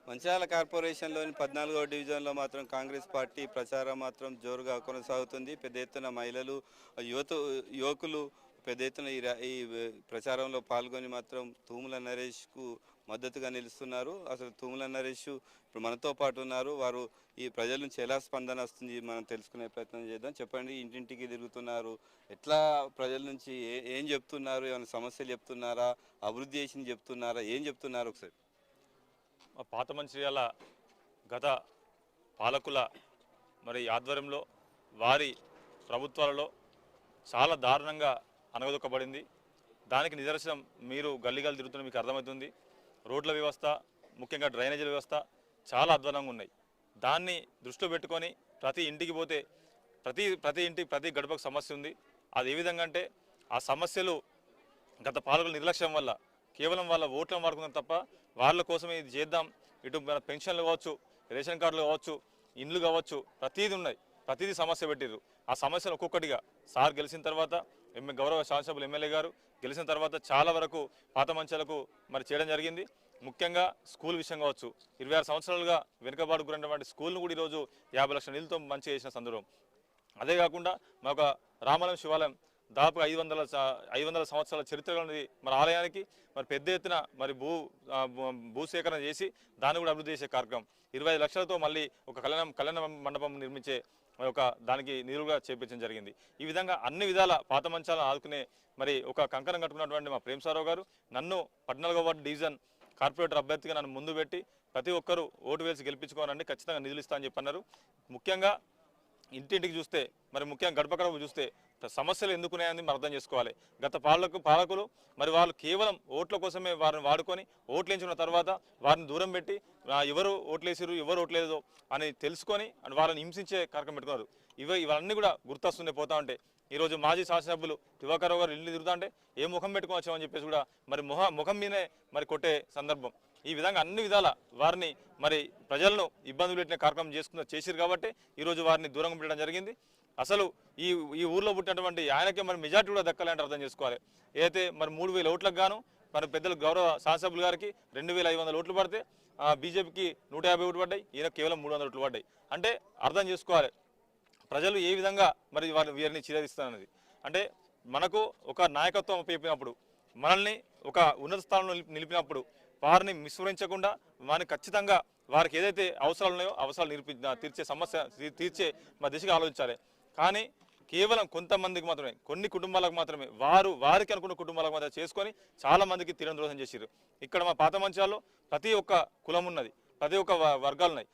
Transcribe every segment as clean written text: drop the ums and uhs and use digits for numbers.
మంచిర్యాల కార్పొరేషన్లోని 14వ డివిజన్లో మాత్రం కాంగ్రెస్ పార్టీ ప్రచారం మాత్రం జోరుగా కొనసాగుతుంది. పెద్ద ఎత్తున మహిళలు, యువకులు పెద్ద ఎత్తున ఈ ప్రచారంలో పాల్గొని మాత్రం తూముల నరేష్కు మద్దతుగా నిలుస్తున్నారు. అసలు తూముల నరేష్ ఇప్పుడు మనతో పాటు ఉన్నారు. వారు ఈ ప్రజల నుంచి ఎలా స్పందన వస్తుంది మనం తెలుసుకునే ప్రయత్నం చేద్దాం. చెప్పండి, ఇంటింటికి తిరుగుతున్నారు, ఎట్లా ప్రజల నుంచి ఏం చెప్తున్నారు? ఏమైనా సమస్యలు చెప్తున్నారా, అభివృద్ధి చేసింది చెప్తున్నారా, ఏం చెప్తున్నారు ఒకసారి? పాత మంచిర్యాల గత పాలకుల ఆధ్వర్యంలో వారి ప్రభుత్వాలలో చాలా దారుణంగా అనగదొక్కబడింది. దానికి నిదర్శనం మీరు గల్లీగల్లి తిరుగుతున్న మీకు అర్థమవుతుంది. రోడ్ల వ్యవస్థ, ముఖ్యంగా డ్రైనేజీల వ్యవస్థ చాలా అధ్వానంగా ఉన్నాయి. దాన్ని దృష్టిలో పెట్టుకొని ప్రతి ఇంటికి పోతే ప్రతి గడపకు సమస్య ఉంది. అది ఏ విధంగా అంటే ఆ సమస్యలు గత పాలకుల నిర్లక్ష్యం వల్ల కేవలం వాళ్ళ ఓట్లను వాడుకున్నాం తప్ప వాళ్ళ కోసమే ఇది చేద్దాం, ఇటు మన పెన్షన్లు కావచ్చు, రేషన్ కార్డులు కావచ్చు, ఇండ్లు కావచ్చు, ప్రతిదీ ఉన్నాయి. ప్రతిదీ సమస్య పెట్టిర్రు. ఆ సమస్యను ఒక్కొక్కటిగా సార్ గెలిచిన తర్వాత గౌరవ శాసనసభ్యులు ఎమ్మెల్యే గారు గెలిచిన తర్వాత చాలా వరకు పాత మంచాలకు చేయడం జరిగింది. ముఖ్యంగా స్కూల్ విషయం కావచ్చు, 26 సంవత్సరాలుగా వెనుకబాటు గురైనటువంటి స్కూల్ను కూడా ఈరోజు 50 లక్షల నిధులతో మంచి చేసిన సందర్భం. అదే కాకుండా మాకు రామాలయం శివాలయం దాదాపు 500 సంవత్సరాల చరిత్ర ఉన్నది. ఆలయానికి పెద్ద ఎత్తున భూసేకరణ చేసి దాన్ని కూడా అభివృద్ధి చేసే కార్యక్రమం 25 లక్షలతో మళ్ళీ ఒక కళ్యాణ మండపం నిర్మించే దానికి నిధులుగా చేపించడం జరిగింది. ఈ విధంగా అన్ని విధాల పాత మంచాలను ఆదుకునే ఒక కంకణం కట్టుకున్నటువంటి మా ప్రేమసారావు గారు నన్ను 14వ వార్డు డివిజన్ కార్పొరేటర్ అభ్యర్థిగా నన్ను ముందు పెట్టి ప్రతి ఒక్కరూ ఓటు వేసి గెలిపించుకోవాలండి, ఖచ్చితంగా నిధులు ఇస్తా అని చెప్పన్నారు. ముఖ్యంగా ఇంటింటికి చూస్తే ముఖ్యంగా గడప చూస్తే సమస్యలు ఎందుకున్నాయని అర్థం చేసుకోవాలి. గత పాలకులు వాళ్ళు కేవలం ఓట్ల కోసమే వారిని వాడుకొని ఓట్లు వేయించుకున్న తర్వాత వారిని దూరం పెట్టి ఎవరు ఓట్లేసారు ఎవరు ఓట్లేదో అని తెలుసుకొని వాళ్ళని హింసించే కార్యక్రమం పెట్టుకున్నారు. ఇవన్నీ కూడా గుర్తొస్తుండే పోతా ఉంటే ఈరోజు మాజీ శాసనసభ్యులు దివాకర్ రావు గారు ఇల్లు తిరుగుతా అంటే ఏ ముఖం పెట్టుకొని వచ్చామని చెప్పేసి కూడా ముఖం మీదే కొట్టే సందర్భం. ఈ విధంగా అన్ని విధాల వారిని ప్రజలను ఇబ్బందులు పెట్టిన కార్యక్రమం చేసిరు కాబట్టి ఈరోజు వారిని దూరంగా పెట్టడం జరిగింది. అసలు ఈ ఊర్లో పుట్టినటువంటి ఆయనకే మెజార్టీ కూడా దక్కాలంటే అర్థం చేసుకోవాలి. ఏదైతే 3000 ఓట్లకు గాను పెద్దలు గౌరవ శాసనసభ్యులు గారికి 2500 ఓట్లు పడితే బీజేపీకి 150 ఓట్లు పడ్డాయి, ఈయన కేవలం 300 ఓట్లు పడ్డాయి. అంటే అర్థం చేసుకోవాలి ప్రజలు ఏ విధంగా వీరిని చిరదిస్తారన్నది. అంటే మనకు ఒక నాయకత్వం చెప్పినప్పుడు, మనల్ని ఒక ఉన్నత స్థానంలో నిలిపినప్పుడు వారిని విస్మరించకుండా వారిని ఖచ్చితంగా వారికి ఏదైతే అవసరాలు ఉన్నాయో అవసరాలు తీర్చే దిశగా ఆలోచించాలి. కానీ కేవలం కొంతమందికి మాత్రమే, కొన్ని కుటుంబాలకు మాత్రమే వారికి అనుకున్న కుటుంబాలకు మాత్రం చేసుకొని చాలా మందికి తీరని ద్రోహం చేశారు. ఇక్కడ మా పాత మంచాల్లో ప్రతి ఒక్క కులం ఉన్నది, ప్రతి ఒక్క వర్గాలు ఉన్నాయి.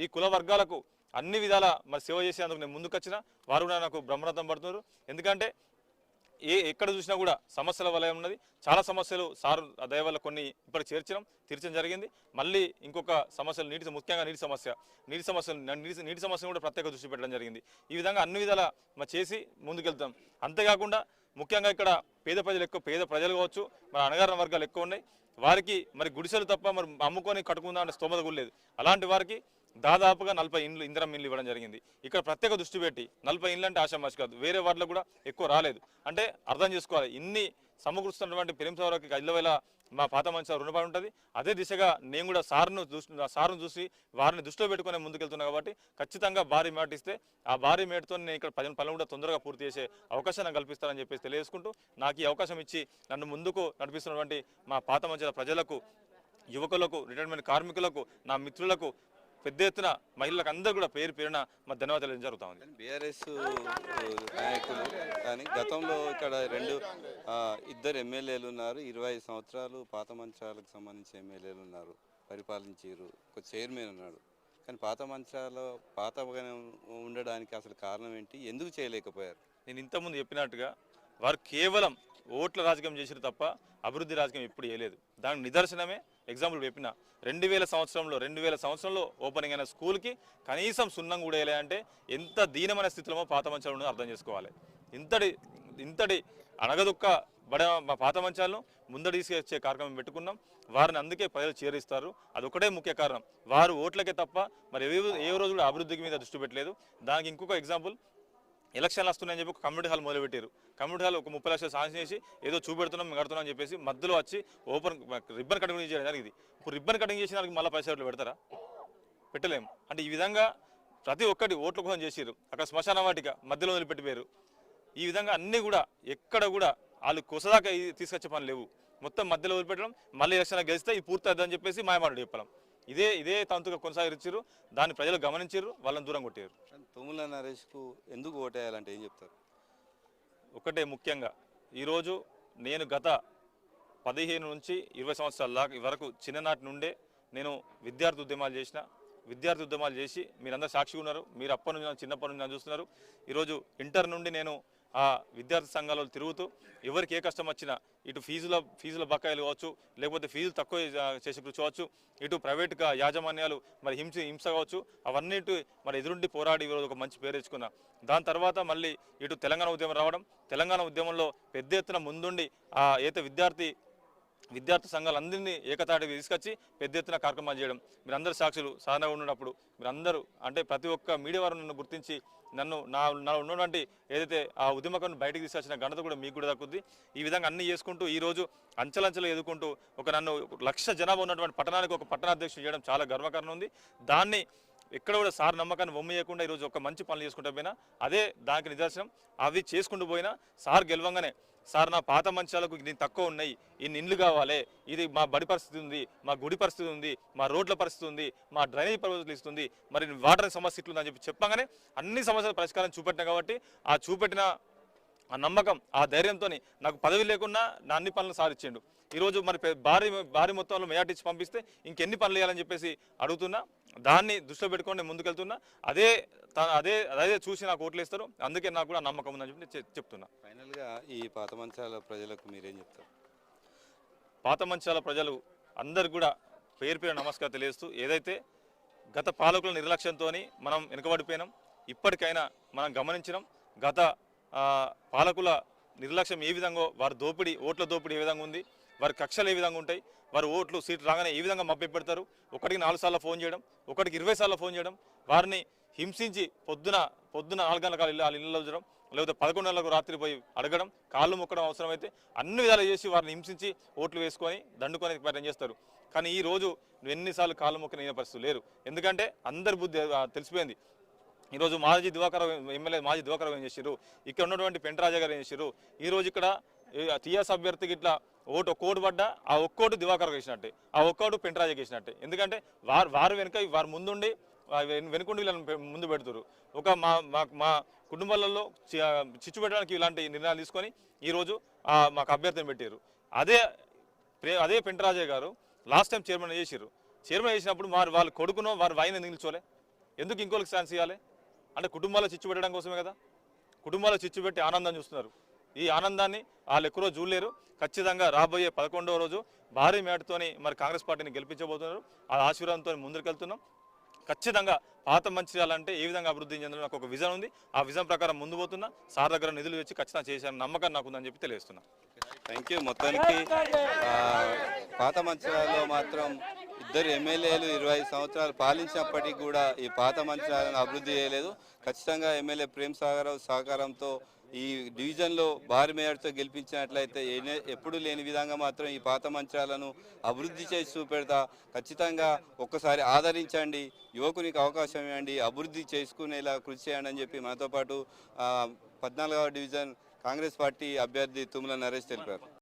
ఈ కుల వర్గాలకు అన్ని విధాల సేవ చేసేందుకు నేను ముందుకు వచ్చిన వారు కూడా నాకు బ్రహ్మరథం పడుతున్నారు. ఎందుకంటే ఎక్కడ చూసినా కూడా సమస్యల వలయం ఉన్నది. చాలా సమస్యలు సారు దయ వల్ల కొన్ని ఇప్పటికి తీర్చడం జరిగింది. మళ్ళీ ఇంకొక సమస్యలు ముఖ్యంగా నీటి సమస్యను కూడా ప్రత్యేక దృష్టి పెట్టడం జరిగింది. ఈ విధంగా అన్ని విధాల చేసి ముందుకెళ్తాం. అంతేకాకుండా ముఖ్యంగా ఇక్కడ పేద ప్రజలు కావచ్చు, అణగారిన వర్గాలు ఎక్కువ ఉన్నాయి. వారికి గుడిసెలు తప్ప అమ్ముకొని కట్టుకుందాం అంటే స్తోమత కూడా లేదు. అలాంటి వారికి దాదాపుగా 40 ఇండ్లు ఇందిరమ్మ ఇండ్లు ఇవ్వడం జరిగింది. ఇక్కడ ప్రత్యేక దృష్టి పెట్టి 40 ఇండ్లు అంటే ఆశామాషి కాదు, వేరే వాటిలో కూడా ఎక్కువ రాలేదు. అంటే అర్థం చేసుకోవాలి, ఇన్ని సమకూరుస్తున్నటువంటి ప్రేమసారావుకి 5,000 మా పాత మంచి రుణపడి ఉంటుంది. అదే దిశగా నేను కూడా సార్ను చూసి వారిని దృష్టిలో పెట్టుకునే ముందుకెళ్తున్నా కాబట్టి ఖచ్చితంగా భారీ మేట ఇస్తే ఆ భారీ మేటతో నేను ఇక్కడ పనులు కూడా తొందరగా పూర్తి చేసే అవకాశాన్ని కల్పిస్తానని చెప్పేసి తెలియజేసుకుంటూ, నాకు ఈ అవకాశం ఇచ్చి నన్ను ముందుకు నడిపిస్తున్నటువంటి మా పాత మంచి ప్రజలకు, యువకులకు, రిటైర్మెంట్ కార్మికులకు, నా మిత్రులకు, పెద్ద ఎత్తున మహిళలకు అందరూ కూడా పేరున ధన్యవాదాలు జరుగుతా ఉంది. బీఆర్ఎస్ నాయకులు కానీ గతంలో ఇక్కడ ఇద్దరు ఎమ్మెల్యేలు ఉన్నారు, 25 సంవత్సరాలు పాత మంచాలకు సంబంధించి ఎమ్మెల్యేలు ఉన్నారు, పరిపాలించారు. ఒక చైర్మన్ ఉన్నాడు. కానీ పాత మంచాలలో పాతగా ఉండడానికి అసలు కారణం ఏంటి, ఎందుకు చేయలేకపోయారు? నేను ఇంతకుముందు చెప్పినట్టుగా వారు కేవలం ఓట్ల రాజకీయం చేసారు తప్ప అభివృద్ధి రాజకీయం ఎప్పుడు చేయలేదు. దానికి నిదర్శనమే ఎగ్జాంపుల్ చెప్పిన 2000 సంవత్సరంలో ఓపెనింగ్ అయిన స్కూల్కి కనీసం సున్నం కూడా వేయాలంటే ఎంత దీనమైన స్థితిలో పాత మంచాలు ఉన్నదో అర్థం చేసుకోవాలి. ఇంతటి అణగదుక్క మా పాత మంచాలను ముందడి తీసుకొచ్చే కార్యక్రమం పెట్టుకున్నాం. వారిని అందుకే ప్రజలు చేరిస్తారు. అదొకటే ముఖ్య కారణం. వారు ఓట్లకే తప్ప ఏ రోజు కూడా అభివృద్ధికి మీద దృష్టి పెట్టలేదు. దానికి ఇంకొక ఎగ్జాంపుల్, ఎలక్షన్లు వస్తున్నాయని చెప్పి ఒక కమ్యూనిటీ హాల్ మొదలుపెట్టారు. కమ్యూనిటీ హాల్ ఒక 30 లక్షలు శాంక్షన్ చేసి ఏదో చూపెడుతున్నాం మేము కడుతున్నాం అని చెప్పేసి మధ్యలో వచ్చి ఓపెన్ రిబ్బన్ కటింగ్ చేయడం జరిగింది. ఇప్పుడు రిబ్బన్ కటింగ్ చేసిన దానికి మళ్ళీ పైసలు పెడతారా? పెట్టలేము. అంటే ఈ విధంగా ప్రతి ఒక్కటి ఓట్ల కోసం చేసారు. అక్కడ శ్మశాన వాటిక మధ్యలో వదిలిపెట్టిపోయారు. ఈ విధంగా అన్నీ కూడా ఎక్కడ కూడా వాళ్ళు కొసదాకా తీసుకొచ్చే పని లేవు. మొత్తం మధ్యలో వదిలిపెట్టడం, మళ్ళీ ఎలక్షన్లో గెలిస్తే ఇది పూర్తి అవుతుందని చెప్పేసి మాయమాటలు చెప్పడం, ఇదే తంతుగా కొనసాగించారు. దాన్ని ప్రజలు గమనించారు, వాళ్ళని దూరం కొట్టారు. తుమ్మల నరేష్కు ఎందుకు ఓటేయాలంటే ఏం చెప్తారు? ఒకటే ముఖ్యంగా ఈరోజు నేను గత 15 నుంచి 20 సంవత్సరాల దాకా వరకు చిన్ననాటి నుండే నేను విద్యార్థి ఉద్యమాలు చేసి మీరందరూ సాక్షిగా ఉన్నారు. మీరు అప్పటి నుంచి చిన్నప్పటి నుంచి నన్ను చూస్తున్నారు. ఈరోజు ఇంటర్ నుండి నేను ఆ విద్యార్థి సంఘాలలో తిరుగుతూ ఎవరికి ఏ కష్టం వచ్చినా ఇటు ఫీజుల బకాయిలు కావచ్చు, లేకపోతే ఫీజులు తక్కువ చేసి కూర్చోవచ్చు, ఇటు ప్రైవేట్గా యాజమాన్యాలు మరి హింస కావచ్చు, అవన్నిటి మరి ఎదురుండి పోరాడి ఈరోజు ఒక మంచి పేరు తెచ్చుకున్నా. దాని తర్వాత మళ్ళీ ఇటు తెలంగాణ ఉద్యమం రావడం, తెలంగాణ ఉద్యమంలో పెద్ద ఎత్తున ముందుండి ఏదైతే విద్యార్థి సంఘాలందరినీ ఏకతాటి తీసుకొచ్చి పెద్ద ఎత్తున కార్యక్రమాలు చేయడం, మీరందరూ సాక్షులు. సాధారణంగా ఉన్నప్పుడు మీరందరూ అంటే ప్రతి ఒక్క మీడియా వారు నన్ను గుర్తించి నా ఉన్నటువంటి ఏదైతే ఆ ఉద్యమకాన్ని బయటకు తీసుకొచ్చిన ఘనత కూడా మీకు కూడా దక్కుద్ది. ఈ విధంగా అన్ని చేసుకుంటూ ఈరోజు అంచెలంచెలు ఎదుర్కొంటూ నన్ను 1,00,000 జనాభా ఉన్నటువంటి పట్టణానికి ఒక పట్టణాధ్యక్షుడు చేయడం చాలా గర్వకారణం ఉంది. దాన్ని ఎక్కడ కూడా సార్ నమ్మకాన్ని వమ్మియకుండా ఈరోజు ఒక మంచి పనులు చేసుకుంటూ పోయినా అదే దానికి నిదర్శనం. అవి చేసుకుంటూ పోయినా సార్ గెలవంగానే సార్ నా పాత మంచాలకు నేను తక్కువ ఉన్నాయి, ఇన్ని ఇండ్లు కావాలి, ఇది మా బడి పరిస్థితి ఉంది, మా గుడి పరిస్థితి ఉంది, మా రోడ్ల పరిస్థితి ఉంది, మా డ్రైనేజ్ పరిస్థితులు ఇస్తుంది, మరి వాటర్ సమస్య ఇట్లుందని చెప్పి చెప్పగానే అన్ని సమస్యల పరిష్కారం చూపెట్టినా కాబట్టి ఆ చూపెట్టిన ఆ నమ్మకం ఆ ధైర్యంతో నాకు పదవి లేకున్నా నా అన్ని పనులు సాధించిండు. ఈరోజు మరి భారీ మొత్తంలో మెజార్టీ ఇచ్చి పంపిస్తే ఇంకెన్ని పనులు చేయాలని చెప్పేసి అడుగుతున్నా. దాన్ని దృష్టిలో పెట్టుకొని ముందుకెళ్తున్నా. అదే చూసి నాకు ఓట్లు ఇస్తారు. అందుకే నాకు కూడా నమ్మకం ఉందని చెప్పి చెప్తున్నా. ఫైనల్గా ఈ పాత మంచాల ప్రజలకు మీరేం చెప్తారు? పాత మంచాల ప్రజలు అందరు కూడా పేరు నమస్కారం తెలియజేస్తూ, ఏదైతే గత పాలకుల నిర్లక్ష్యంతో మనం వెనుకబడిపోయినాం, ఇప్పటికైనా మనం గమనించినాం. గత పాలకుల నిర్లక్ష్యం ఏ విధంగా, వారి ఓట్ల దోపిడీ ఏ విధంగా ఉంది, వారి కక్షలు ఏ విధంగా ఉంటాయి, వారి ఓట్లు సీట్లు రాగానే ఏ విధంగా మభ్య పెడతారు, ఒకటికి 4 సార్లు ఫోన్ చేయడం, ఒకటికి 20 సార్లు ఫోన్ చేయడం, వారిని హింసించి పొద్దున 4 గంటల వాళ్ళ ఇళ్ళలో ఉంచడం, లేకపోతే 11 గంటలకు రాత్రి పోయి అడగడం, కాళ్ళు మొక్కడం, అవసరమైతే అన్ని విధాలు చేసి వారిని హింసించి ఓట్లు వేసుకొని దండుకొని ప్రయత్నం చేస్తారు. కానీ ఈ రోజు ఎన్నిసార్లు కాళ్ళు మొక్కని పరిస్థితులు లేరు. ఎందుకంటే అందరి బుద్ధి తెలిసిపోయింది. ఈరోజు ఎమ్మెల్యే మాజీ దివాకర్ ఏం చేశారు, ఇక్కడ ఉన్నటువంటి పెంటరాజా గారు ఏం చేశారు, ఈరోజు ఇక్కడ టీఆర్ఎస్ అభ్యర్థికి ఇట్లా ఒక్కోటి పడ్డా ఆ ఒక్కోటి దివాకర్ వేసినట్టే, ఆ ఒక్కోటి పెంటరాజాకి వేసినట్టే. ఎందుకంటే వారు వెనుక వారు ముందుండి వెనుకుండి వీళ్ళని ముందు పెడుతున్నారు. మా కుటుంబాలలో చిచ్చు పెట్టడానికి ఇలాంటి నిర్ణయాలు తీసుకొని ఈరోజు మాకు అభ్యర్థిని పెట్టారు. అదే పెంటరాజా గారు లాస్ట్ టైం చైర్మన్ చేశారు. చైర్మన్ చేసినప్పుడు వాళ్ళ కొడుకునో వారి వైన్ ఎందుకు నిల్చోలే, ఎందుకు ఇంకోళ్ళకి ఛాన్స్ ఇవ్వాలి? అంటే కుటుంబాల్లో చిచ్చు పెట్టడం కోసమే కదా. కుటుంబాల్లో చిచ్చు పెట్టి ఆనందం చూస్తున్నారు. ఈ ఆనందాన్ని వాళ్ళు ఎక్కువ రోజు చూడలేరు. ఖచ్చితంగా రాబోయే 11వ రోజు భారీ మేటతోని మరి కాంగ్రెస్ పార్టీని గెలిపించబోతున్నారు. ఆ ఆశీర్వాదంతో ముందుకెళ్తున్నాం. ఖచ్చితంగా పాత మంచిర్యాలంటే ఏ విధంగా అభివృద్ధి చెందాలో నాకు ఒక విజన్ ఉంది. ఆ విజన్ ప్రకారం ముందు పోతున్నా. సార్ దగ్గర నిధులు తెచ్చి ఖచ్చితంగా చేశాను నమ్మకం నాకుందని చెప్పి తెలియజేస్తున్నా. Thank you. మొత్తానికి పాత మంచిర్యాలలో మాత్రం 2 ఎమ్మెల్యేలు 25 సంవత్సరాలు పాలించినప్పటికీ కూడా ఈ పాత మంచిర్యాలను అభివృద్ధి చేయలేదు. ఖచ్చితంగా ఎమ్మెల్యే ప్రేమ్ సాగర్ సహకారంతో ఈ డివిజన్లో భారీ మేయర్తో గెలిపించినట్లయితే ఎప్పుడు లేని విధంగా మాత్రం ఈ పాత మంచిర్యాలను అభివృద్ధి చేసి చూపెడతా. ఖచ్చితంగా ఒక్కసారి ఆదరించండి, యువకునికి అవకాశం ఇవ్వండి, అభివృద్ధి చేసుకునేలా కృషి చేయండి అని చెప్పి మనతో పాటు 14వ డివిజన్ కాంగ్రెస్ పార్టీ అభ్యర్థి తుమ్మల నరేష్ తెలిపారు.